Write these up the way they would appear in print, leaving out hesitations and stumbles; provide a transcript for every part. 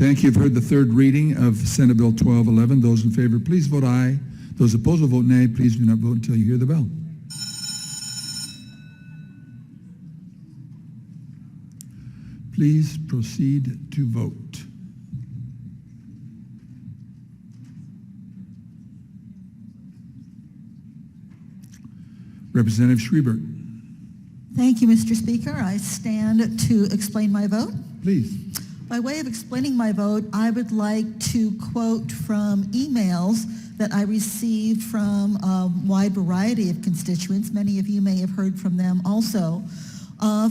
Thank you. You've heard the third reading of Senate Bill 1211. Those in favor, please vote aye. Those opposed will vote nay. Please do not vote until you hear the bell. Please proceed to vote. Representative Schreiber. Thank you, Mr. Speaker. I stand to explain my vote. Please. By way of explaining my vote, I would like to quote from emails that I received from a wide variety of constituents. Many of you may have heard from them also.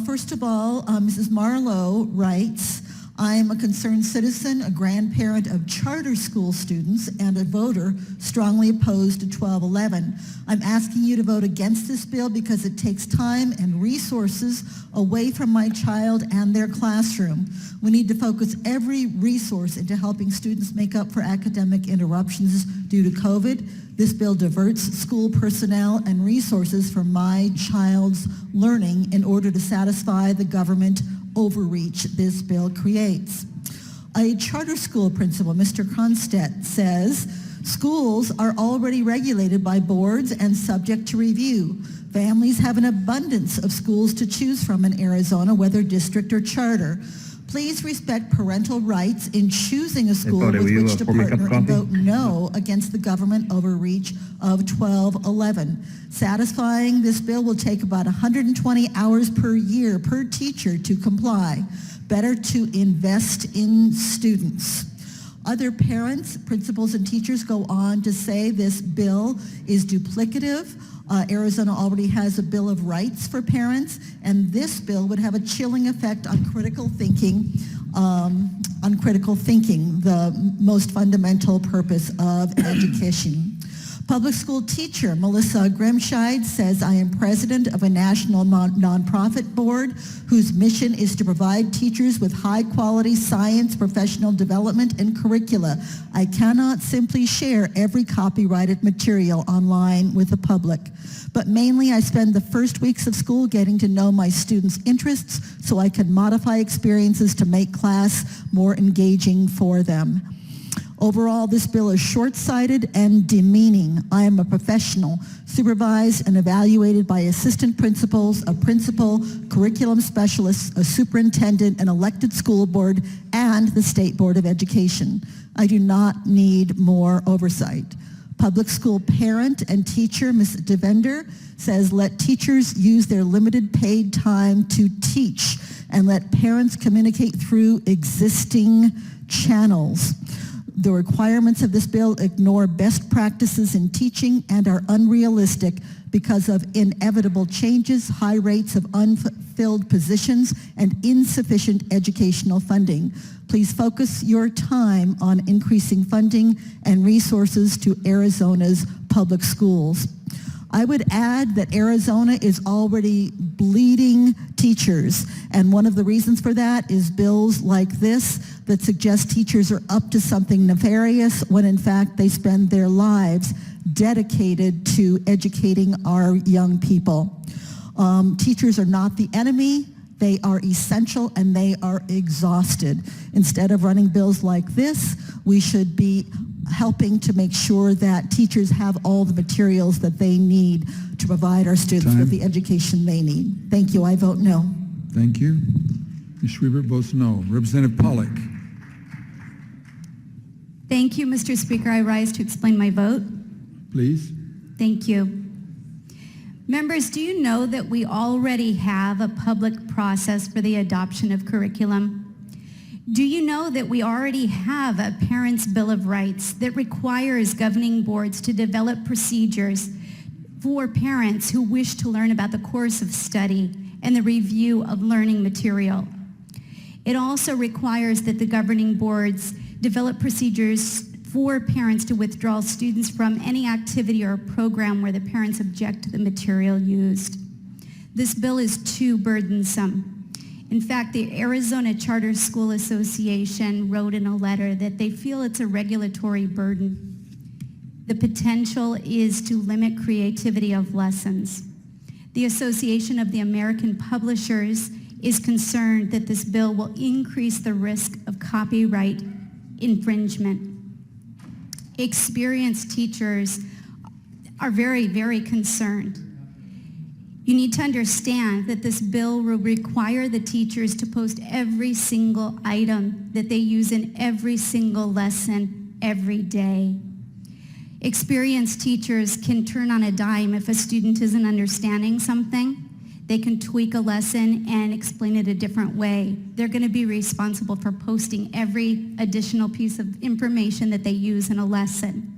First of all, Mrs. Marlowe writes, I am a concerned citizen, a grandparent of charter school students, and a voter strongly opposed to 1211. I'm asking you to vote against this bill because it takes time and resources away from my child and their classroom. We need to focus every resource into helping students make up for academic interruptions due to COVID. This bill diverts school personnel and resources from my child's learning in order to satisfy the government overreach this bill creates. A charter school principal, Mr. Cronstedt, says schools are already regulated by boards and subject to review. Families have an abundance of schools to choose from in Arizona, whether district or charter. Please respect parental rights in choosing a school with which to partner and vote no against the government overreach of 1211. Satisfying this bill will take about 120 hours per year per teacher to comply. Better to invest in students. Other parents, principals, and teachers go on to say this bill is duplicative. Arizona already has a Bill of Rights for parents, and this bill would have a chilling effect on critical thinking, the most fundamental purpose of education. Public school teacher Melissa Grimscheid says, I am president of a national nonprofit board whose mission is to provide teachers with high-quality science, professional development, and curricula. I cannot simply share every copyrighted material online with the public. But mainly I spend the first weeks of school getting to know my students' interests so I can modify experiences to make class more engaging for them. Overall, this bill is short-sighted and demeaning. I am a professional, supervised and evaluated by assistant principals, a principal, curriculum specialist, a superintendent, an elected school board, and the State Board of Education. I do not need more oversight. Public school parent and teacher, Ms. Devender, says let teachers use their limited paid time to teach and let parents communicate through existing channels. The requirements of this bill ignore best practices in teaching and are unrealistic because of inevitable changes, high rates of unfilled positions, and insufficient educational funding. Please focus your time on increasing funding and resources to Arizona's public schools. I would add that Arizona is already bleeding teachers, and one of the reasons for that is bills like this that suggest teachers are up to something nefarious when in fact they spend their lives dedicated to educating our young people. Teachers are not the enemy. They are essential and they are exhausted. Instead of running bills like this, we should be helping to make sure that teachers have all the materials that they need to provide our students with the education they need. Thank you. I vote no. Thank you. Ms. Schreiber votes no. Representative Pollack. Thank you, Mr. Speaker. I rise to explain my vote. Please. Thank you. Members, do you know that we already have a public process for the adoption of curriculum? Do you know that we already have a Parents' Bill of Rights that requires governing boards to develop procedures for parents who wish to learn about the course of study and the review of learning material? It also requires that the governing boards develop procedures for parents to withdraw students from any activity or program where the parents object to the material used. This bill is too burdensome. In fact, the Arizona Charter School Association wrote in a letter that they feel it's a regulatory burden. The potential is to limit creativity of lessons. The Association of the American Publishers is concerned that this bill will increase the risk of copyright infringement. Experienced teachers are very, very concerned. You need to understand that this bill will require the teachers to post every single item that they use in every single lesson every day. Experienced teachers can turn on a dime if a student isn't understanding something. They can tweak a lesson and explain it a different way. They're going to be responsible for posting every additional piece of information that they use in a lesson.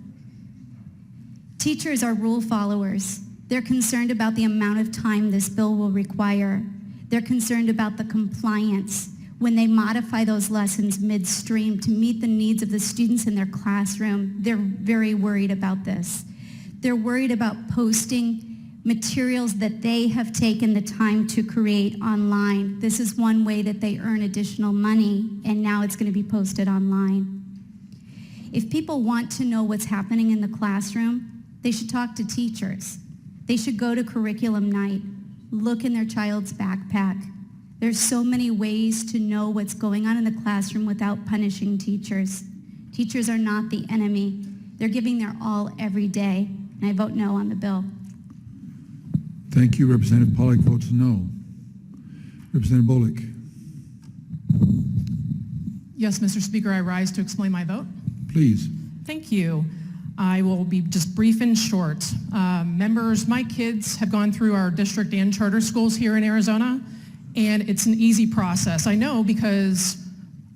Teachers are rule followers. They're concerned about the amount of time this bill will require. They're concerned about the compliance when they modify those lessons midstream to meet the needs of the students in their classroom. They're very worried about this. They're worried about posting materials that they have taken the time to create online. This is one way that they earn additional money, and now it's going to be posted online. If people want to know what's happening in the classroom, they should talk to teachers. They should go to curriculum night, look in their child's backpack. There's so many ways to know what's going on in the classroom without punishing teachers. Teachers are not the enemy. They're giving their all every day, and I vote no on the bill. Thank you. Representative Pollack votes no. Representative Bullock. Yes, Mr. Speaker, I rise to explain my vote. Please. Thank you. I will be just brief and short. Members, my kids have gone through our district and charter schools here in Arizona, and it's an easy process. I know because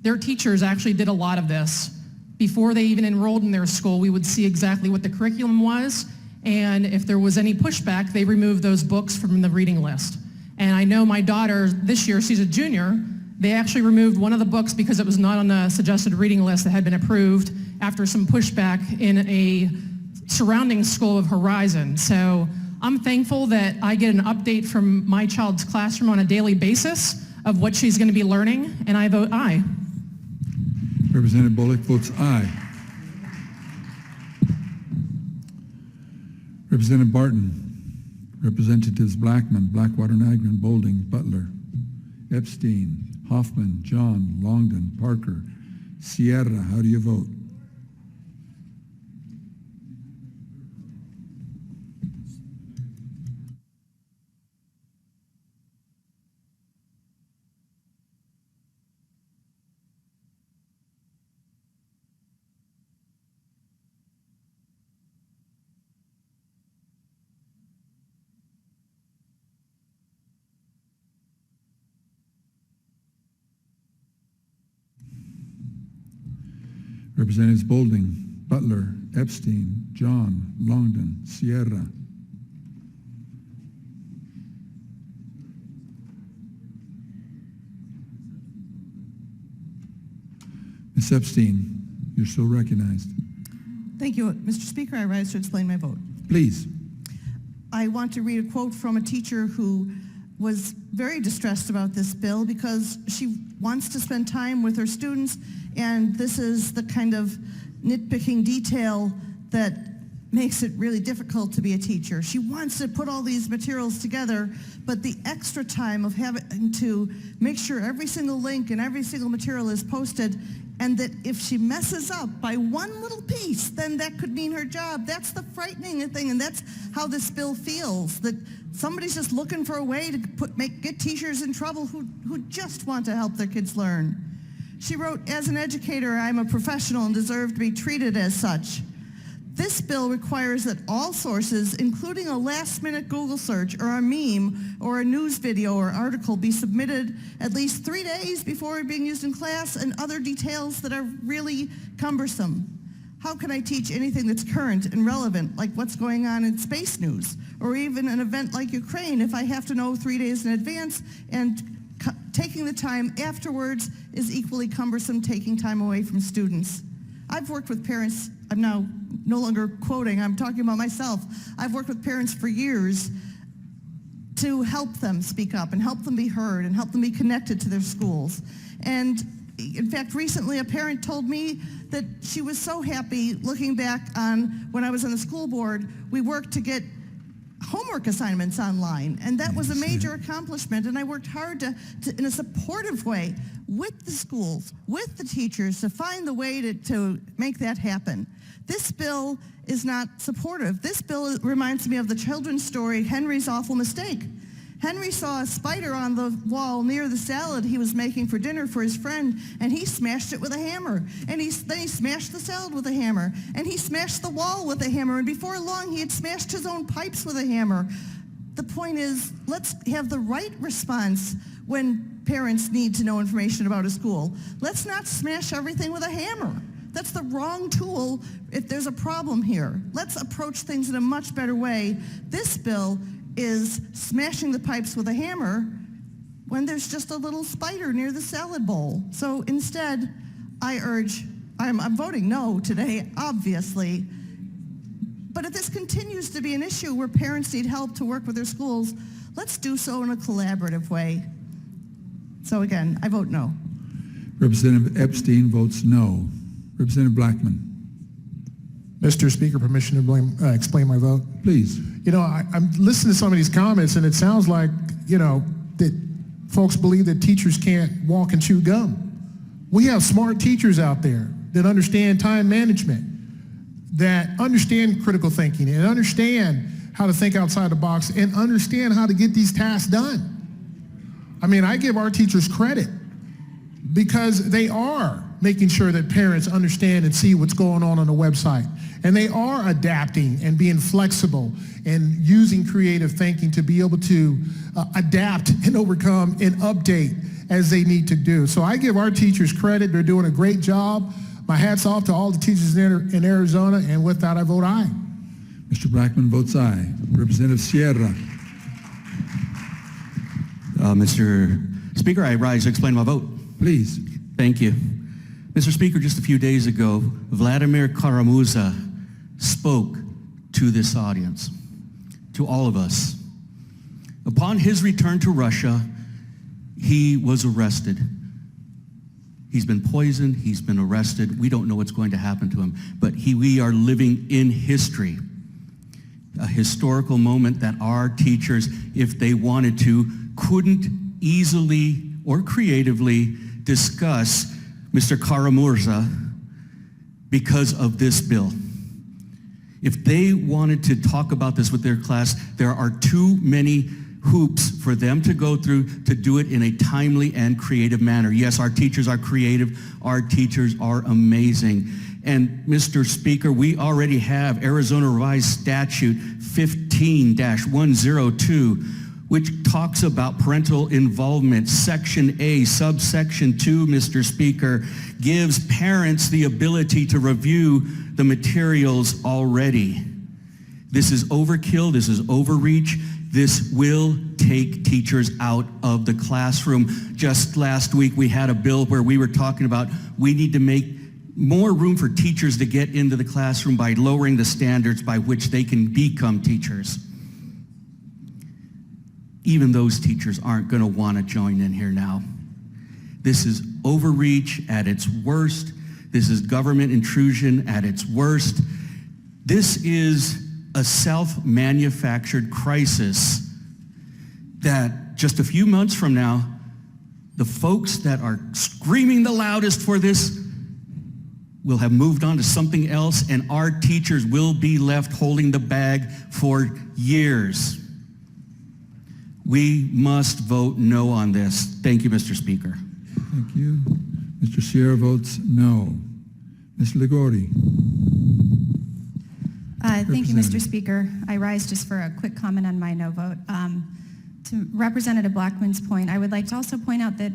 their teachers actually did a lot of this. Before they even enrolled in their school, we would see exactly what the curriculum was, and if there was any pushback, they removed those books from the reading list. And I know my daughter, this year, she's a junior, they actually removed one of the books because it was not on the suggested reading list that had been approved after some pushback in a surrounding school of Horizon. So I'm thankful that I get an update from my child's classroom on a daily basis of what she's going to be learning, and I vote aye. Representative Bullock votes aye. Representative Barton, Representatives Blackman, Blackwater, Niagara, Boulding, Butler, Epstein, Hoffman, John, Longden, Parker, Sierra, how do you vote? Representatives Boulding, Butler, Epstein, John, Longden, Sierra. Ms. Epstein, you're so recognized. Thank you, Mr. Speaker. I rise to explain my vote. Please. I want to read a quote from a teacher who was very distressed about this bill because she wants to spend time with her students, and this is the kind of nitpicking detail that makes it really difficult to be a teacher. She wants to put all these materials together, but the extra time of having to make sure every single link and every single material is posted, and that if she messes up by one little piece, then that could mean her job. That's the frightening thing, and that's how this bill feels, that somebody's just looking for a way to get teachers in trouble who just want to help their kids learn. She wrote, "As an educator, I'm a professional and deserve to be treated as such. This bill requires that all sources, including a last-minute Google search or a meme or a news video or article, be submitted at least 3 days before being used in class, and other details that are really cumbersome. How can I teach anything that's current and relevant, like what's going on in space news, or even an event like Ukraine, if I have to know 3 days in advance, and taking the time afterwards is equally cumbersome, taking time away from students?" I've worked with parents, I'm now no longer quoting, I'm talking about myself. I've worked with parents for years to help them speak up and help them be heard and help them be connected to their schools. And in fact, recently a parent told me that she was so happy looking back on when I was on the school board, we worked to get homework assignments online, and that was a major accomplishment, and I worked hard to in a supportive way with the schools, with the teachers, to find the way to make that happen. This bill is not supportive. This bill reminds me of the children's story, Henry's Awful Mistake. Henry saw a spider on the wall near the salad he was making for dinner for his friend, and he smashed it with a hammer. And then he smashed the salad with a hammer, and he smashed the wall with a hammer, and before long he had smashed his own pipes with a hammer. The point is, let's have the right response when parents need to know information about a school. Let's not smash everything with a hammer. That's the wrong tool if there's a problem here. Let's approach things in a much better way. This bill is smashing the pipes with a hammer when there's just a little spider near the salad bowl. So instead, I'm voting no today, obviously. But if this continues to be an issue where parents need help to work with their schools, let's do so in a collaborative way. So again, I vote no. Representative Epstein votes no. Representative Blackman, Mr. Speaker, permission to explain my vote? please. You know, I'm listening to some of these comments, and it sounds like, that folks believe that teachers can't walk and chew gum. We have smart teachers out there that understand time management, that understand critical thinking, and understand how to think outside the box, and understand how to get these tasks done. I mean, I give our teachers credit because they are making sure that parents understand and see what's going on the website. And they are adapting and being flexible and using creative thinking to be able to adapt and overcome and update as they need to do. So I give our teachers credit. They're doing a great job. My hat's off to all the teachers in Arizona, and with that, I vote aye. Mr. Blackman votes aye. Representative Sierra, Mr. Speaker, I rise to explain my vote. please. Thank you. Mr. Speaker, just a few days ago, Vladimir Kara-Murza spoke to this audience, to all of us. Upon his return to Russia, he was arrested. He's been poisoned, he's been arrested. We don't know what's going to happen to him, but we are living in history. A historical moment that our teachers, if they wanted to, couldn't easily or creatively discuss Mr. Kara-Murza because of this bill. If they wanted to talk about this with their class, there are too many hoops for them to go through to do it in a timely and creative manner. Yes, our teachers are creative. Our teachers are amazing. And Mr. Speaker, we already have Arizona Revised Statute 15-102, which talks about parental involvement. Section A, subsection 2, Mr. Speaker, gives parents the ability to review the materials already. This is overkill. This is overreach. This will take teachers out of the classroom. Just last week, we had a bill where we were talking about we need to make more room for teachers to get into the classroom by lowering the standards by which they can become teachers. Even those teachers aren't going to want to join in here now. This is overreach at its worst. This is government intrusion at its worst. This is a self-manufactured crisis that just a few months from now, the folks that are screaming the loudest for this will have moved on to something else, and our teachers will be left holding the bag for years. We must vote no on this. Thank you, Mr. Speaker. Thank you. Mr. Sierra votes no. Ms. Ligori. Thank you, Mr. Speaker. I rise just for a quick comment on my no vote. To Representative Blackman's point, I would like to also point out that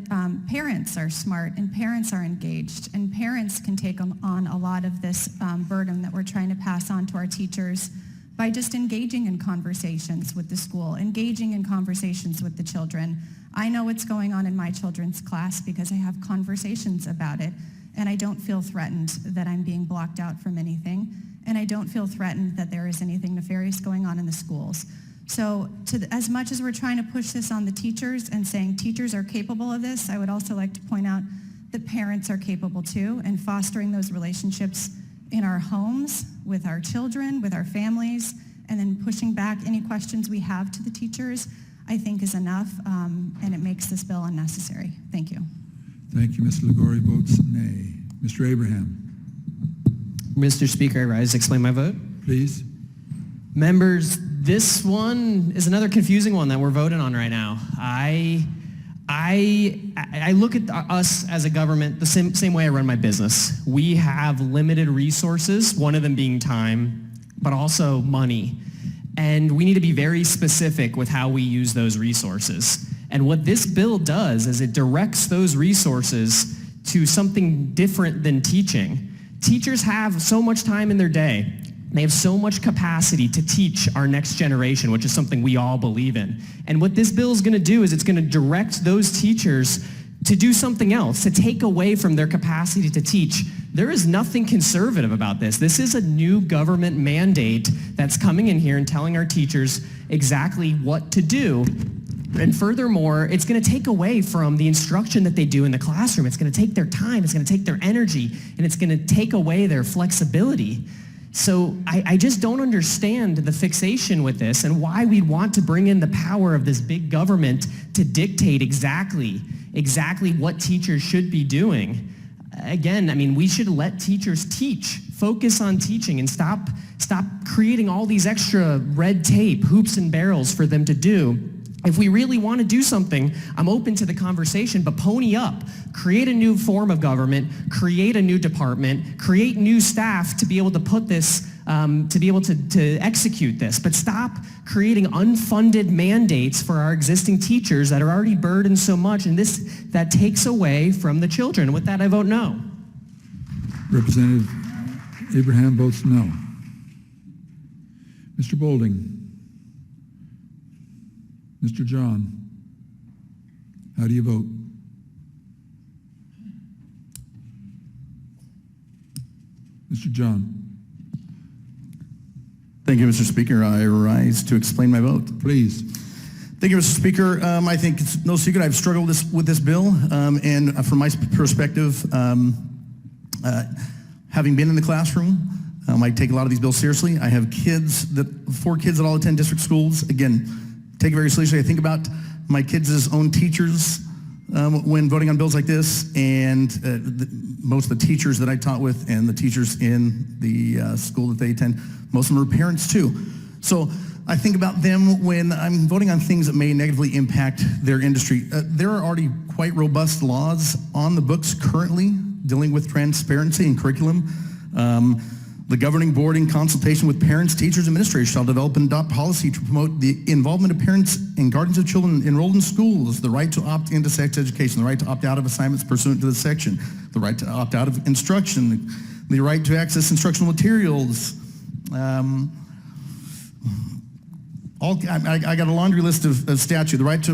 parents are smart and parents are engaged, and parents can take on a lot of this burden that we're trying to pass on to our teachers by just engaging in conversations with the school, engaging in conversations with the children. I know what's going on in my children's class because I have conversations about it, and I don't feel threatened that I'm being blocked out from anything, and I don't feel threatened that there is anything nefarious going on in the schools. So as much as we're trying to push this on the teachers and saying teachers are capable of this, I would also like to point out that parents are capable too, and fostering those relationships in our homes, with our children, with our families, and then pushing back any questions we have to the teachers, I think is enough, and it makes this bill unnecessary. Thank you. Thank you. Mr. Ligori votes nay. Mr. Abraham, Mr. Speaker, I rise to explain my vote. please. Members, this one is another confusing one that we're voting on right now. I look at us as a government the same way I run my business. We have limited resources, one of them being time, but also money. And we need to be very specific with how we use those resources. And what this bill does is it directs those resources to something different than teaching. Teachers have so much time in their day. They have so much capacity to teach our next generation, which is something we all believe in. And what this bill is going to do is it's going to direct those teachers to do something else, to take away from their capacity to teach. There is nothing conservative about this. This is a new government mandate that's coming in here and telling our teachers exactly what to do. And furthermore, it's going to take away from the instruction that they do in the classroom. It's going to take their time, it's going to take their energy, and it's going to take away their flexibility. So I just don't understand the fixation with this and why we'd want to bring in the power of this big government to dictate exactly what teachers should be doing. Again, I mean, we should let teachers teach, focus on teaching, and stop creating all these extra red tape, hoops and barrels for them to do. If we really want to do something, I'm open to the conversation, but pony up. Create a new form of government, create a new department, create new staff to be able to put this, to be able to execute this. But stop creating unfunded mandates for our existing teachers that are already burdened so much, and that takes away from the children. With that, I vote no. Representative Abraham votes no. Mr. Bolding. Mr. John, how do you vote? Mr. John. Thank you, Mr. Speaker. I rise to explain my vote. Please. Thank you, Mr. Speaker. I think it's no secret I've struggled with this bill, and from my perspective, having been in the classroom, I take a lot of these bills seriously. I have four kids that all attend district schools. Again, take it very seriously. I think about my kids' own teachers when voting on bills like this, and most of the teachers that I taught with and the teachers in the school that they attend, most of them are parents too. So I think about them when I'm voting on things that may negatively impact their industry. There are already quite robust laws on the books currently dealing with transparency and curriculum. The governing board, in consultation with parents, teachers, and administrators, shall develop and adopt policy to promote the involvement of parents and guardians of children enrolled in schools, the right to opt into sex education, the right to opt out of assignments pursuant to this section, the right to opt out of instruction, the right to access instructional materials. I got a laundry list of statute. The right to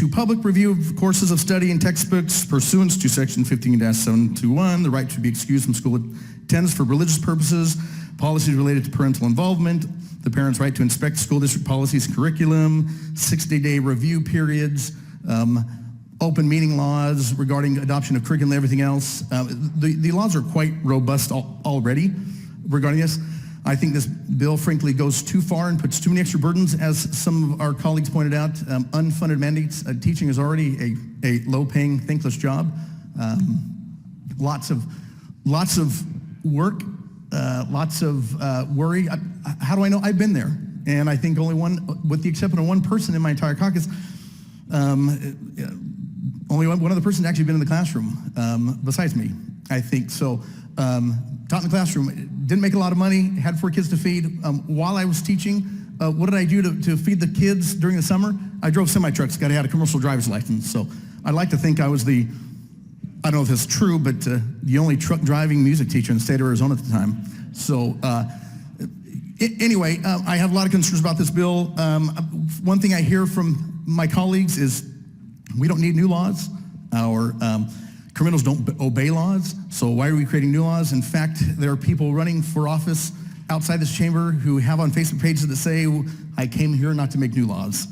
public review of courses of study and textbooks pursuant to section 15-721, the right to be excused from school attendance for religious purposes, policies related to parental involvement, the parent's right to inspect school district policies and curriculum, 60-day review periods, open meeting laws regarding adoption of curriculum and everything else. The laws are quite robust already regarding this. I think this bill, frankly, goes too far and puts too many extra burdens, as some of our colleagues pointed out. Unfunded mandates. Teaching is already a low-paying, thankless job. Lots of work, lots of worry. How do I know? I've been there, and I think only one, with the exception of one person in my entire caucus, only one other person has actually been in the classroom besides me, I think. So taught in the classroom, didn't make a lot of money, had 4 kids to feed. While I was teaching, what did I do to feed the kids during the summer? I drove semi-trucks, got a commercial driver's license. So I'd like to think I was I don't know if it's true, but the only truck driving music teacher in the state of Arizona at the time. So anyway, I have a lot of concerns about this bill. One thing I hear from my colleagues is we don't need new laws. Our criminals don't obey laws, so why are we creating new laws? In fact, there are people running for office outside this chamber who have on Facebook pages that say, I came here not to make new laws.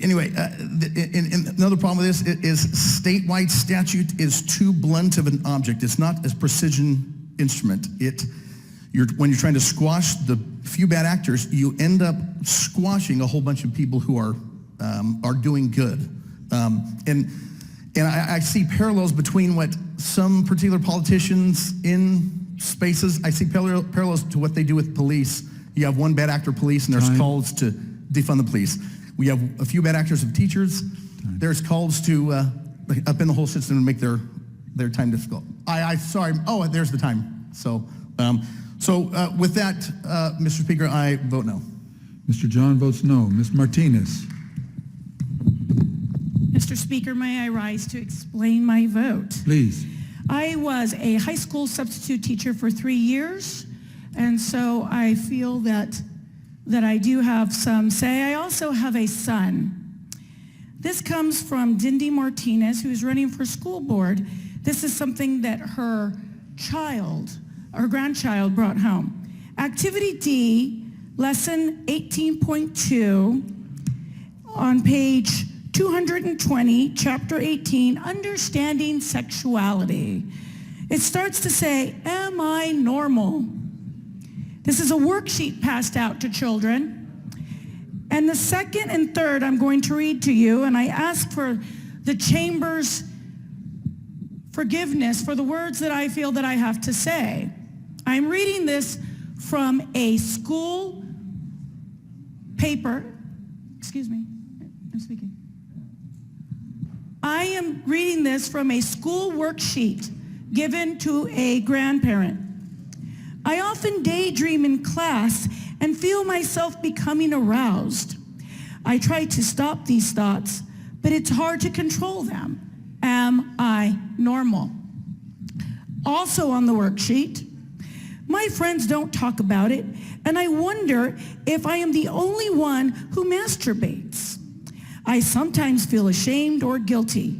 Anyway, another problem with this is statewide statute is too blunt of an object. It's not a precision instrument. when you're trying to squash the few bad actors, you end up squashing a whole bunch of people who are doing good. And I see parallels between what some particular politicians in spaces, I see parallels to what they do with police. You have one bad actor police, and there's calls to defund the police. We have a few bad actors of teachers. There's calls to up in the whole system and make their time difficult. Sorry. Oh, there's the time. So with that, Mr. Speaker, I vote no. Mr. John votes no. Ms. Martinez. Mr. Speaker, may I rise to explain my vote? Please. I was a high school substitute teacher for 3 years, and so I feel that I do have some say. I also have a son. This comes from Dindy Martinez, who is running for school board. This is something that her grandchild brought home. Activity D, lesson 18.2, on page 220, chapter 18, understanding sexuality. It starts to say, am I normal? This is a worksheet passed out to children. And the second and third I'm going to read to you, and I ask for the chamber's forgiveness for the words that I feel that I have to say. I'm reading this from a school paper. Excuse me, I'm speaking. I am reading this from a school worksheet given to a grandparent. I often daydream in class and feel myself becoming aroused. I try to stop these thoughts, but it's hard to control them. Am I normal? Also on the worksheet, my friends don't talk about it, and I wonder if I am the only one who masturbates. I sometimes feel ashamed or guilty.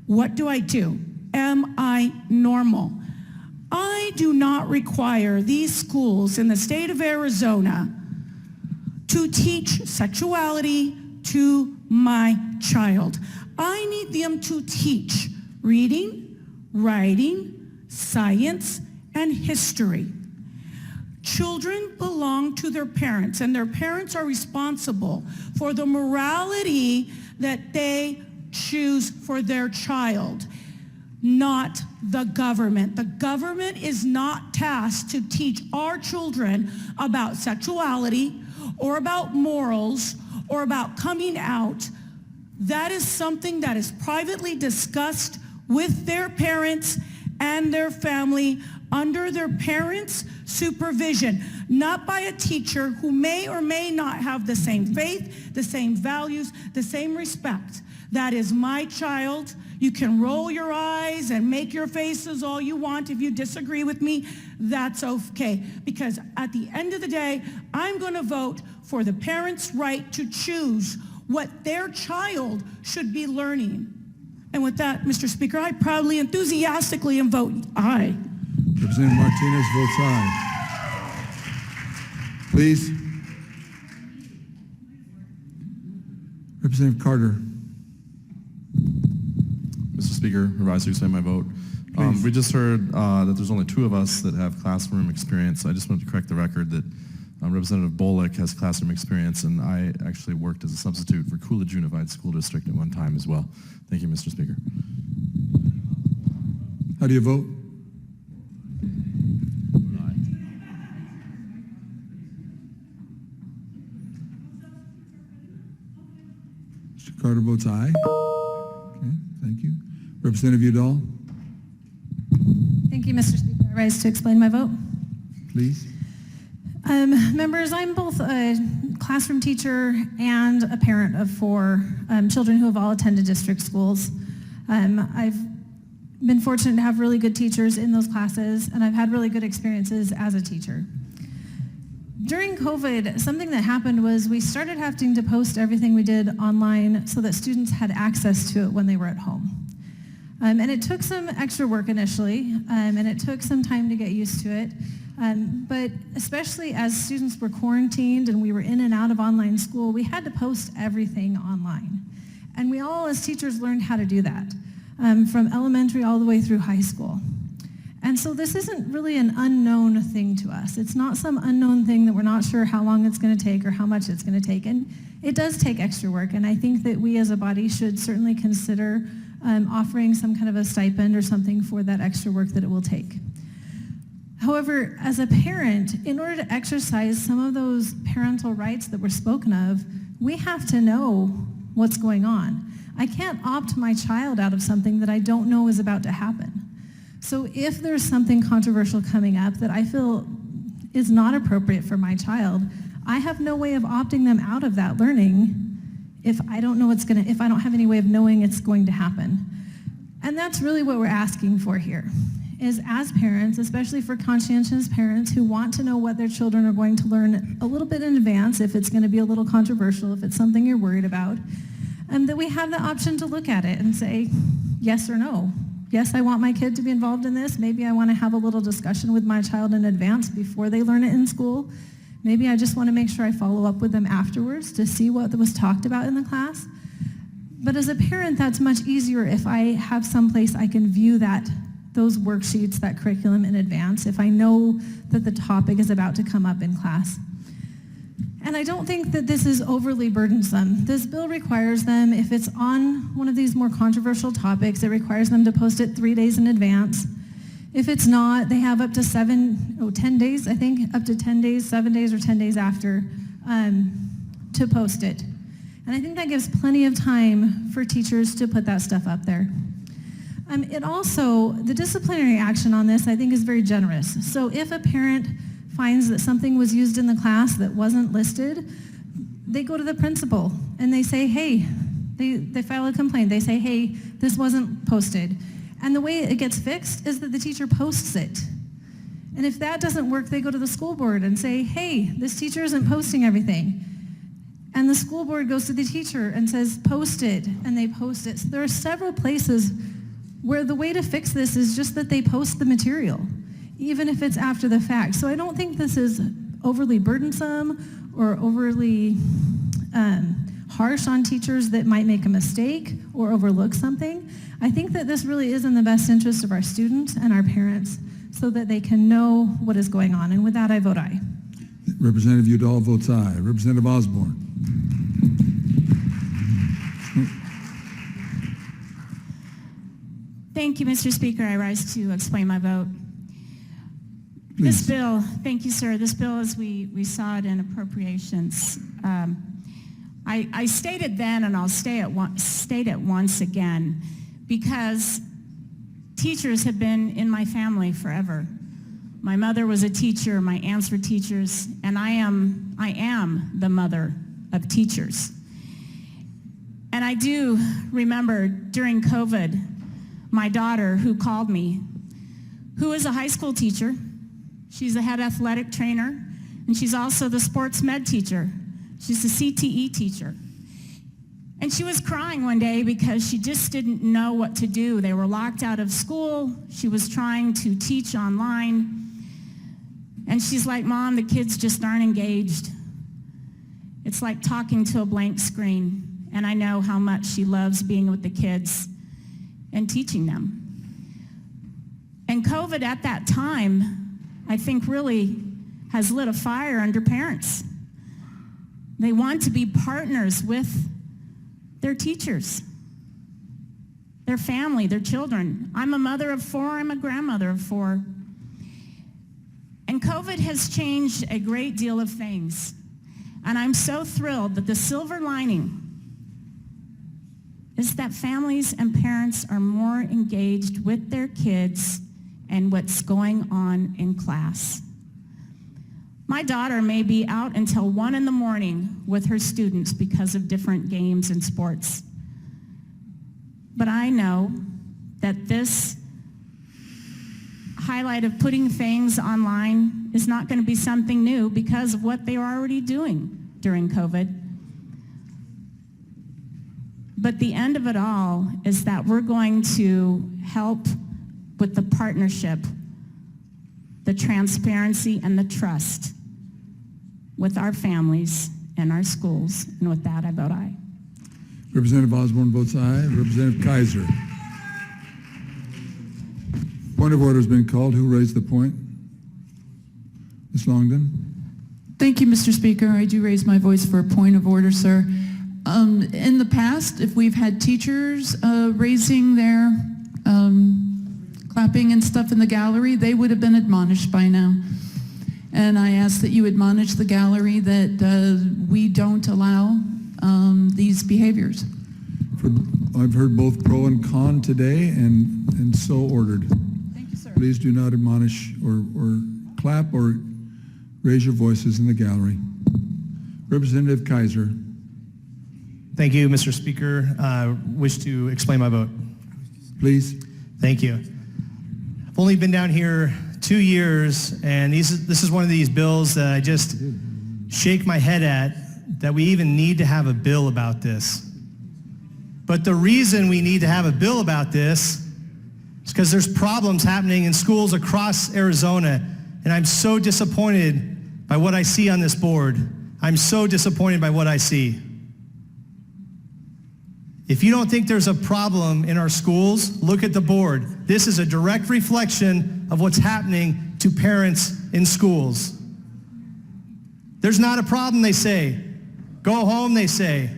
What do I do? Am I normal? I do not require these schools in the state of Arizona to teach sexuality to my child. I need them to teach reading, writing, science, and history. Children belong to their parents, and their parents are responsible for the morality that they choose for their child, not the government. The government is not tasked to teach our children about sexuality or about morals or about coming out. That is something that is privately discussed with their parents and their family under their parents' supervision, not by a teacher who may or may not have the same faith, the same values, the same respect. That is my child. You can roll your eyes and make your faces all you want if you disagree with me. That's okay, because at the end of the day, I'm going to vote for the parents' right to choose what their child should be learning. And with that, Mr. Speaker, I proudly, enthusiastically vote aye. Representative Martinez votes aye. Please. Representative Carter. Mr. Speaker, I rise to explain my vote. We just heard that there's only 2 of us that have classroom experience. I just wanted to correct the record that Representative Bullock has classroom experience, and I actually worked as a substitute for Coolidge Unified School District at one time as well. Thank you, Mr. Speaker. How do you vote? Mr. Carter votes aye. Okay, thank you. Representative Udall, Thank you, Mr. Speaker. I rise to explain my vote. please. Members, I'm both a classroom teacher and a parent of 4 children who have all attended district schools. I've been fortunate to have really good teachers in those classes, and I've had really good experiences as a teacher. During COVID, something that happened was we started having to post everything we did online so that students had access to it when they were at home. And it took some extra work initially, and it took some time to get used to it. But especially as students were quarantined and we were in and out of online school, we had to post everything online. And we all as teachers learned how to do that, from elementary all the way through high school. And so this isn't really an unknown thing to us. It's not some unknown thing that we're not sure how long it's going to take or how much it's going to take. And it does take extra work, and I think that we as a body should certainly consider offering some kind of a stipend or something for that extra work that it will take. However, as a parent, in order to exercise some of those parental rights that were spoken of, we have to know what's going on. I can't opt my child out of something that I don't know is about to happen. So if there's something controversial coming up that I feel is not appropriate for my child, I have no way of opting them out of that learning if I don't know if I don't have any way of knowing it's going to happen. And that's really what we're asking for here, is as parents, especially for conscientious parents who want to know what their children are going to learn a little bit in advance, if it's going to be a little controversial, if it's something you're worried about, that we have the option to look at it and say yes or no. Yes, I want my kid to be involved in this. Maybe I want to have a little discussion with my child in advance before they learn it in school. Maybe I just want to make sure I follow up with them afterwards to see what was talked about in the class. But as a parent, that's much easier if I have someplace I can view those worksheets, that curriculum in advance, if I know that the topic is about to come up in class. And I don't think that this is overly burdensome. This bill requires them, if it's on one of these more controversial topics, it requires them to post it 3 days in advance. If it's not, they have up to 10 days, I think, up to 10 days, 7 days or 10 days after to post it. And I think that gives plenty of time for teachers to put that stuff up there. The disciplinary action on this, I think, is very generous. So if a parent finds that something was used in the class that wasn't listed, they go to the principal and they say, hey, they file a complaint. They say, hey, this wasn't posted. And the way it gets fixed is that the teacher posts it. And if that doesn't work, they go to the school board and say, hey, this teacher isn't posting everything. And the school board goes to the teacher and says, post it, and they post it. So there are several places where the way to fix this is just that they post the material, even if it's after the fact. So I don't think this is overly burdensome or overly harsh on teachers that might make a mistake or overlook something. I think that this really is in the best interest of our students and our parents so that they can know what is going on. And with that, I vote aye. Representative Udall votes aye. Representative Osborne. Thank you, Mr. Speaker. I rise to explain my vote. Please. This bill, thank you, sir. This bill, as we saw it in appropriations, I stated then, and I'll state it once again, because teachers have been in my family forever. My mother was a teacher, my aunts were teachers, and I am the mother of teachers. And I do remember during COVID, my daughter who called me, who is a high school teacher, she's a head athletic trainer, and she's also the sports med teacher. She's a CTE teacher. And she was crying one day because she just didn't know what to do. They were locked out of school. She was trying to teach online. And she's like, Mom, the kids just aren't engaged. It's like talking to a blank screen. And I know how much she loves being with the kids and teaching them. And COVID at that time, I think really has lit a fire under parents. They want to be partners with their teachers, their family, their children. I'm a mother of 4, I'm a grandmother of 4. And COVID has changed a great deal of things. And I'm so thrilled that the silver lining is that families and parents are more engaged with their kids and what's going on in class. My daughter may be out until 1 in the morning with her students because of different games and sports. But I know that this highlight of putting things online is not going to be something new because of what they were already doing during COVID. But the end of it all is that we're going to help with the partnership, the transparency, and the trust with our families and our schools. And with that, I vote aye. Representative Osborne votes aye. Representative Kaiser. Point of order has been called. Who raised the point? Ms. Longden? Thank you, Mr. Speaker. I do raise my voice for a point of order, sir. In the past, if we've had teachers raising their clapping and stuff in the gallery, they would have been admonished by now. And I ask that you admonish the gallery that we don't allow these behaviors. I've heard both pro and con today, and so ordered. Thank you, sir. Please do not admonish or clap or raise your voices in the gallery. Representative Kaiser. Thank you, Mr. Speaker. Wish to explain my vote. Please. Thank you. I've only been down here 2 years, and this is one of these bills that I just shake my head at, that we even need to have a bill about this. But the reason we need to have a bill about this is because there's problems happening in schools across Arizona, and I'm so disappointed by what I see on this board. I'm so disappointed by what I see. If you don't think there's a problem in our schools, look at the board. This is a direct reflection of what's happening to parents in schools. There's not a problem, they say. Go home, they say.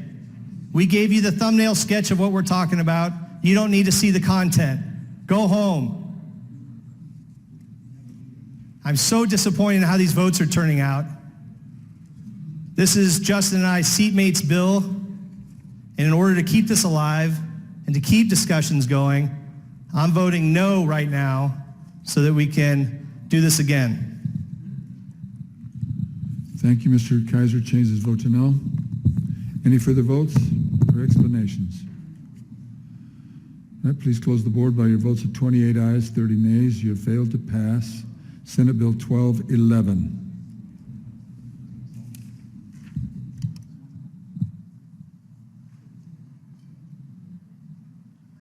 We gave you the thumbnail sketch of what we're talking about. You don't need to see the content. Go home. I'm so disappointed in how these votes are turning out. This is Justin and I's seatmate's bill. And in order to keep this alive and to keep discussions going, I'm voting no right now so that we can do this again. Thank you, Mr. Kaiser. Changes his vote to no. Any further votes or explanations? All right, please close the board by your votes of 28 ayes, 30 nays. You have failed to pass Senate Bill 1211.